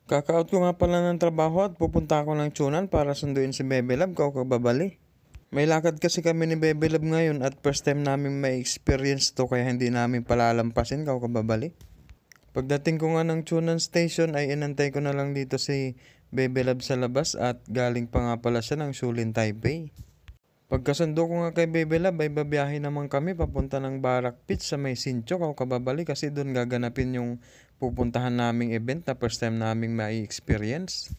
Kaka-out ko nga pala ng trabaho at pupunta ako ng Chunan para sunduin si Bebe Love ko kababali. May lakad kasi kami ni Bebe Love ngayon at first time namin may experience to kaya hindi namin palalampasin kababali. Pagdating ko nga ng Chunan Station ay inantay ko na lang dito si Bebe Love sa labas at galing pa nga pala siya ng Shulin Taipei. Pagkasundo ko nga kay Bebe Love ay babiyahe naman kami papunta ng Barak Beach sa may Sincho kababali kasi doon gaganapin yung pupuntahan naming event na first time naming may experience.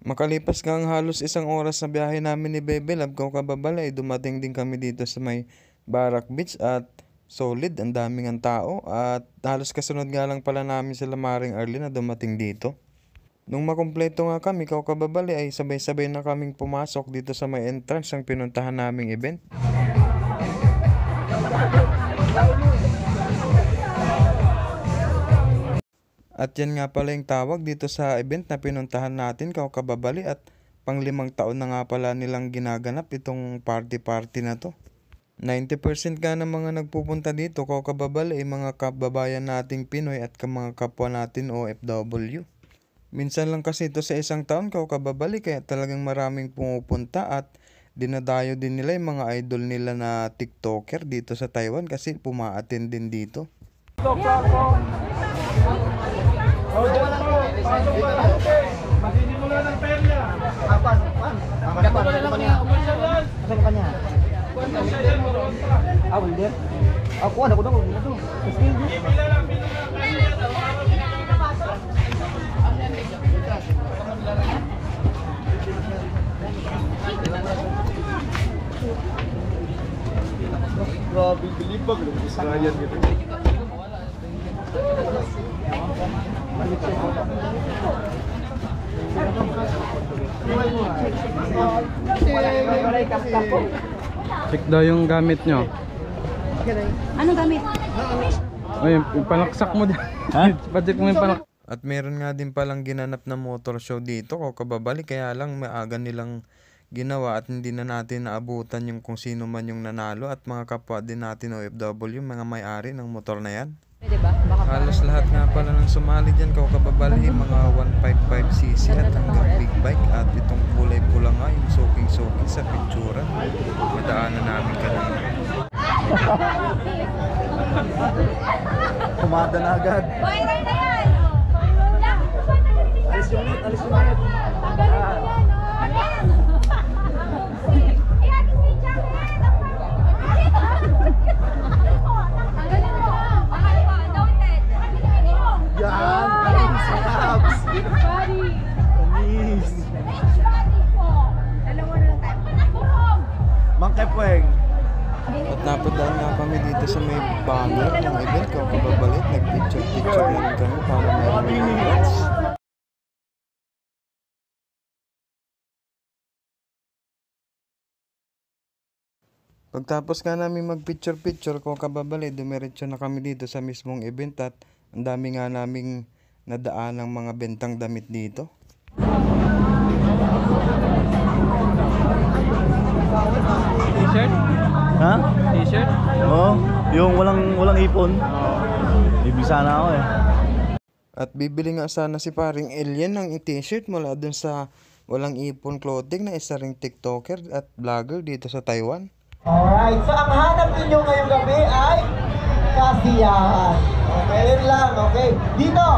Makalipas nga ang halos isang oras na biyahe namin ni Bebe Love ko kababala ay dumating din kami dito sa may Barak Beach at solid, ang daming ang tao at halos kasunod nga lang pala namin sila Maring Arlene na dumating dito. Nung makumpleto nga kami kababali ay sabay-sabay na kaming pumasok dito sa may entrance ng pinuntahan naming event. At yan nga pala yung tawag dito sa event na pinuntahan natin kababali at pang-5 taon na nga pala nilang ginaganap itong party na to. 90% nga ng mga nagpupunta dito kababali ay mga kababayan nating Pinoy at mga kapwa natin OFW. Minsan lang kasi ito sa isang taon kababali kaya talagang maraming pumupunta at dinadayo din nila yung mga idol nila na TikToker dito sa Taiwan kasi puma-attend din dito. Magsisimula ng perya. Apan. Asan ka niya? Wilder? Ako, ano ko na ito? Grabe, bilibag. Israyan gitu. Check daw yung gamit nyo. Anong gamit? Ay, yung panaksak mo dyan. Ha? Pacheck mo yung panaksak. At meron nga din palang ginanap na motor show dito kababali kaya lang maaga nilang ginawa at hindi na natin naabutan yung kung sino man yung nanalo at mga kapwa din natin OFW, mga may-ari ng motor na yan. Diba? Halos lahat nga pala ng sumali dyan kababali, mga 155cc at hanggang big bike at itong kulay pula nga yung soking-soking sa pictura. Madaanan namin kanina. Kumada na agad. Viral na yan! Alis yung ulit. Mangkepweng. At napadaan nga kami dito sa may banner ng event kababali. Nagpicture na rin kami para may rewards. Pagtapos nga namin mag-picture kababali, dumiretso na kami dito sa mismong event at ang dami nga naming nadaan ng mga bentang damit dito. T-shirt? Ha? T-shirt? Oo, yung walang ipon. Ibig sana ako eh. At bibili nga sana si paring Alien ng t-shirt mula dun sa walang ipon clothing na isa ring TikToker at vlogger dito sa Taiwan. Alright, so ang hanap ninyo ngayong gabi ay kasiyahan. Okay, yun lang, okay. Dito,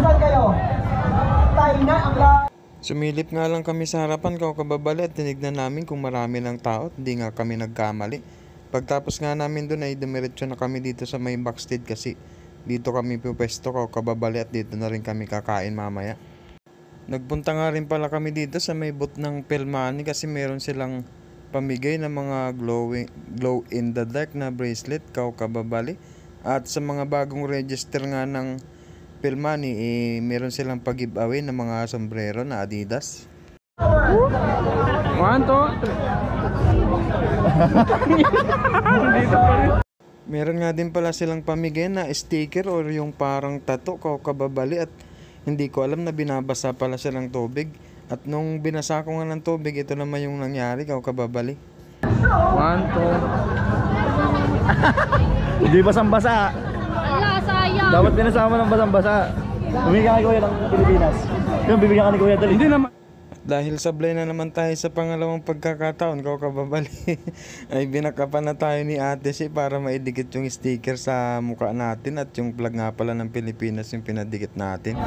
saan kayo? Tayo na ang Sumilip nga lang kami sa harapan kababali at tinignan namin kung marami ng tao at hindi nga kami nagkamali. Pagtapos nga namin doon ay dumiretso na kami dito sa may backstage kasi dito kami pupwesto kababali at dito na rin kami kakain mamaya. Nagpunta nga rin pala kami dito sa may booth ng Pelmani kasi meron silang pamigay ng mga glow in the dark na bracelet, kababali. At sa mga bagong register nga ng Pelmani, meron silang pag-giveaway ng mga sombrero na Adidas. 1, 2, 3. Meron nga din pala silang pamigay na sticker or yung parang tattoo, kababali, at hindi ko alam na binabasa pala silang tubig. At nung binasa ko nga ng tubig, ito naman yung nangyari, kababali. 1, 2. Hindi basang-basa. Ala, sayang. Dapat pinasama ng basang-basa. Bumigyan kay Kuya ng Pilipinas. Yung bibigyan ka ni Kuya dali. Hindi naman. Dahil sablay na naman tayo sa pangalawang pagkakataon, kababali, ay binakapan na tayo ni Ate Si para maidikit yung sticker sa mukha natin at yung flag nga pala ng Pilipinas yung pinadikit natin.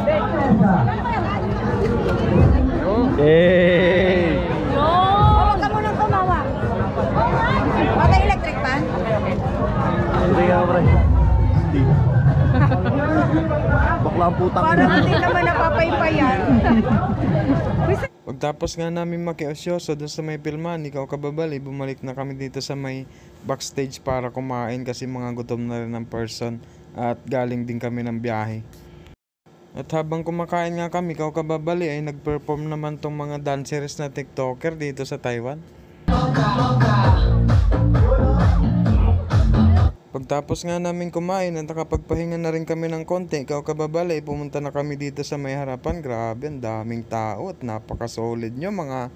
Hey! Huwag ka munang tumawa. Wala electric pan? Hindi ka pre. Hindi. Bakla ang putang Parang ina. hindi naman napapaypayan. Pagtapos nga namin makiosyoso doon sa may Pelmani, kababali, bumalik na kami dito sa may backstage para kumain kasi mga gutom na rin ng person at galing din kami ng biyahe. At habang kumakain nga kami, kababali, ay nag-perform naman tong mga dancers na TikToker dito sa Taiwan. Pagtapos nga namin kumain at nakapagpahinga na rin kami ng konti, kababali, pumunta na kami dito sa may harapan. Grabe, ang daming tao at napaka-solid nyo mga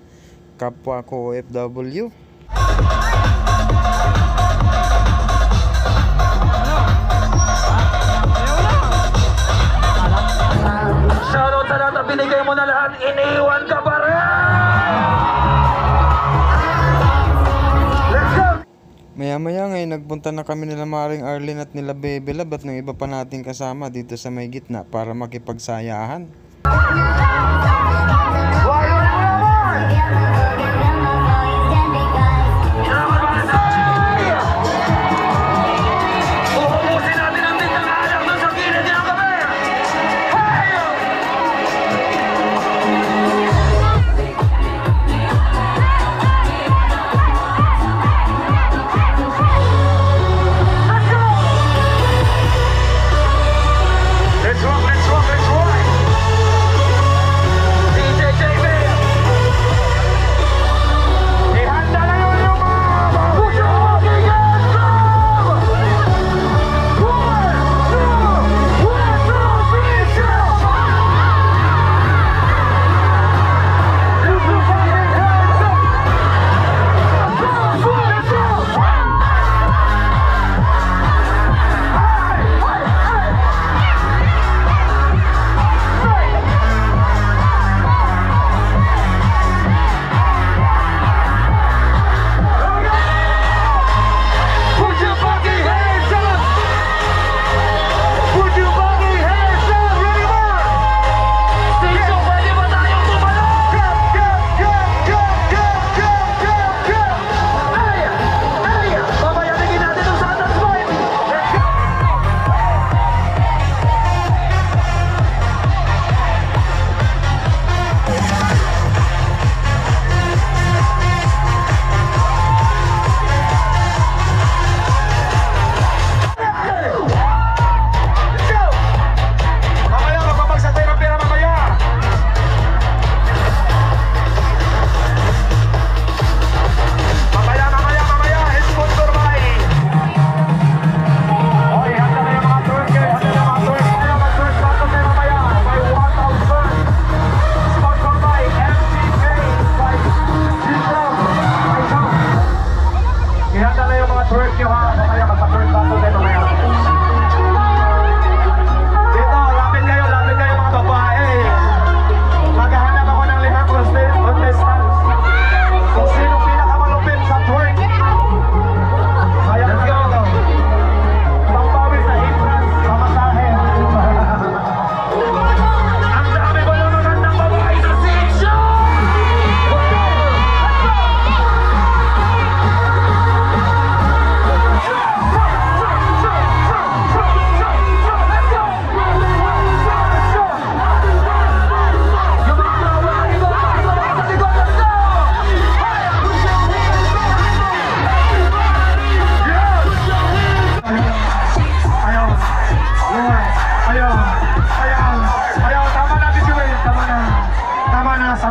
kapwa ko OFW. Shoutout sa lahat, binigay mo na lahat, iniwan ka pa rin! Let's go! Maya-maya ngayon, nagpunta na kami nila Maring Arlene at nila Bebe Lab at ng iba pa nating kasama dito sa may gitna para makipagsayahan. Uubusin natin ang bintang alak doon sa gilid ng gabi! Hey! Let's rock, let's rock, let's rock!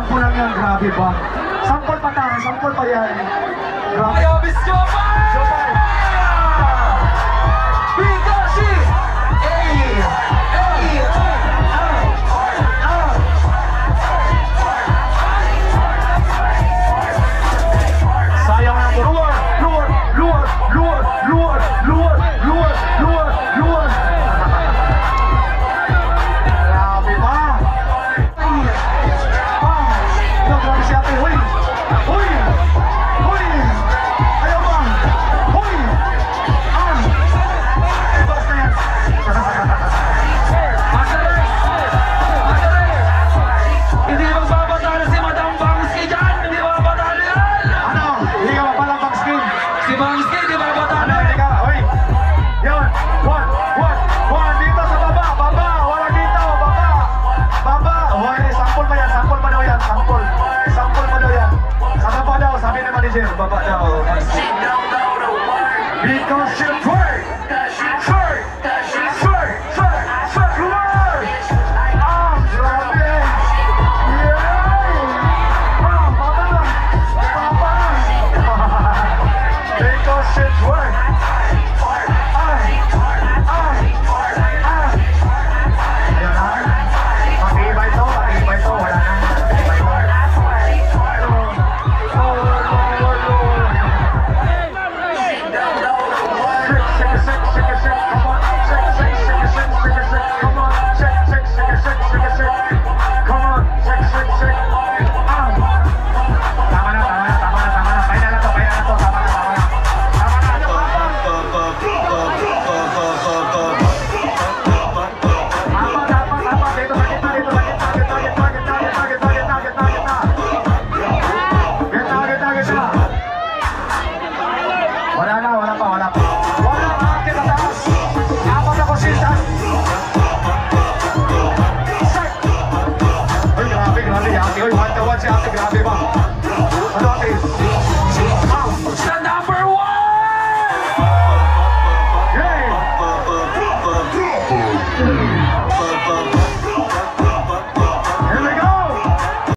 Sample lang yan, grabe ba? Sample pa tayo, sample pa yan. Grabe. Ayaw, Miss Jomar! Jomar! Bigashi! Sayang ang luar, luar, luar, luar, luar, luar, luar, luar, luar. Grabe ba? Grabe si ate, huy! Huy! Huy! Ayaw ba? Huy! Basta na yan. Hindi magbabadala si Madam Bangski dyan! Hindi magbabadala yan! Ano? Hindi ka mapalang backskin. Si Bangski, hindi magbabadala! Ano? Hindi ka? Huy! Yun! One! One! One! Dito sa baba! Baba! Wala dito! Baba! Baba! Huy! Sample pa yan! Sample pa daw yan! Sample! Sample pa daw yan! Sa baba daw! Sabi ni manager! Baba daw! Because you twerk! Twerk! Twerk! Twerk! Twerk! Luar! Grabe! Because you twerk! Ayan na. Matibay to, matibay to. Wala na. Matibay to. Wala na, wala pa.